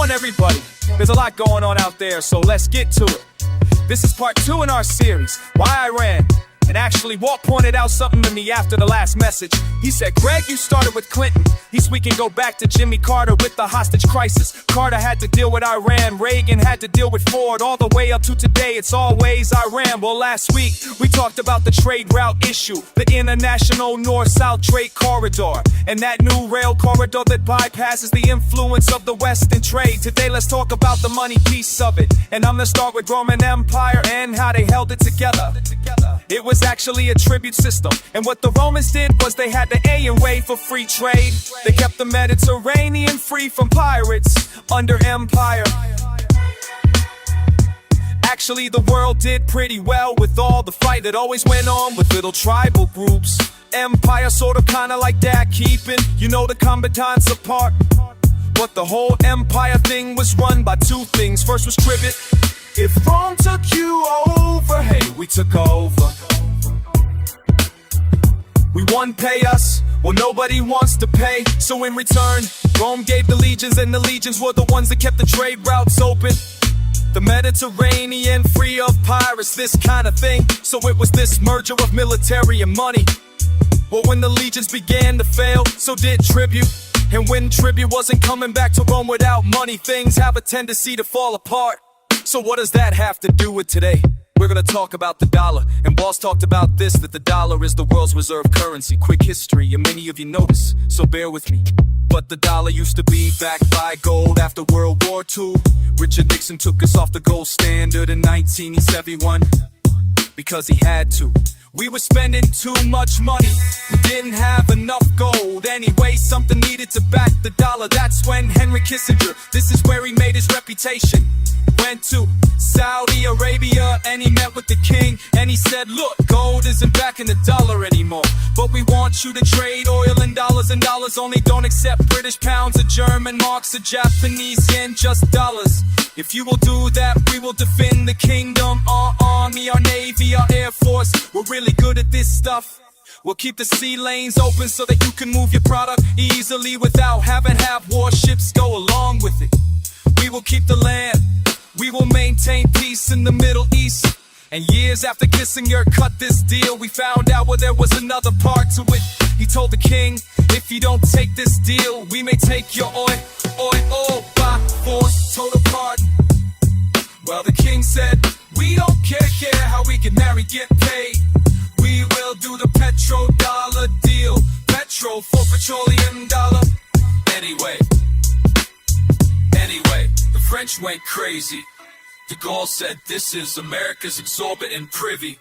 on, everybody? There's a lot going on out there, so let's get to it. This is part 2 in our series, Why Iran. And actually, Walt pointed out something to me after the last message. He said, Greg, you started with Clinton. We can go back to Jimmy Carter with the hostage crisis. Carter had to deal with Iran. Reagan had to deal with Ford. All the way up to today, it's always Iran. Well, last week, we talked about the trade route issue, the international north-south trade corridor, and that new rail corridor that bypasses the influence of the West in trade. Today, let's talk about the money piece of it. And I'm gonna start with Roman Empire and how they held it together. It was actually a tribute system, and what the Romans did was they had the A for free trade. They kept the Mediterranean free from pirates under empire. Actually, the world did pretty well with all the fight that always went on with little tribal groups. Empire sorta kinda like dad keeping, the combatants apart. But the whole empire thing was run by 2 things. First was tribute. If Rome took you over, hey, we took over. We won, pay us. Well, nobody wants to pay. So in return, Rome gave the legions, and the legions were the ones that kept the trade routes open. The Mediterranean free of pirates, this kind of thing. So it was this merger of military and money. Well, when the legions began to fail, so did tribute. And when tribute wasn't coming back to Rome without money, things have a tendency to fall apart. So what does that have to do with today? We're gonna talk about the dollar, and Boss talked about this, that the dollar is the world's reserve currency. Quick history, and many of you know this, so bear with me. But the dollar used to be backed by gold after World War II. Richard Nixon took us off the gold standard in 1971, because he had to. We were spending too much money, we didn't have enough gold. Anyway, something needed to back the dollar. That's when Henry Kissinger, this is where he made his reputation, went to Saudi Arabia, and he met with the king, and he said, look, gold isn't backing the dollar anymore, but we want you to trade oil in dollars, and dollars only. Don't accept British pounds or German marks or Japanese yen, just dollars. If you will do that, we will defend the kingdom. Our army, our navy, our air force, we're really good at this stuff. We'll keep the sea lanes open so that you can move your product easily without having to have warships go along with it. We will keep the land, we will maintain peace in the Middle East. And years after Kissinger cut this deal, we found out there was another part to it. He told the king, if you don't take this deal, we may take your oil by force, total pardon. Well, the king said, we don't care how we get married, get paid. We will do the Petro dollar deal. Petro for petroleum dollar. Anyway, the French went crazy. De Gaulle said, this is America's exorbitant privy.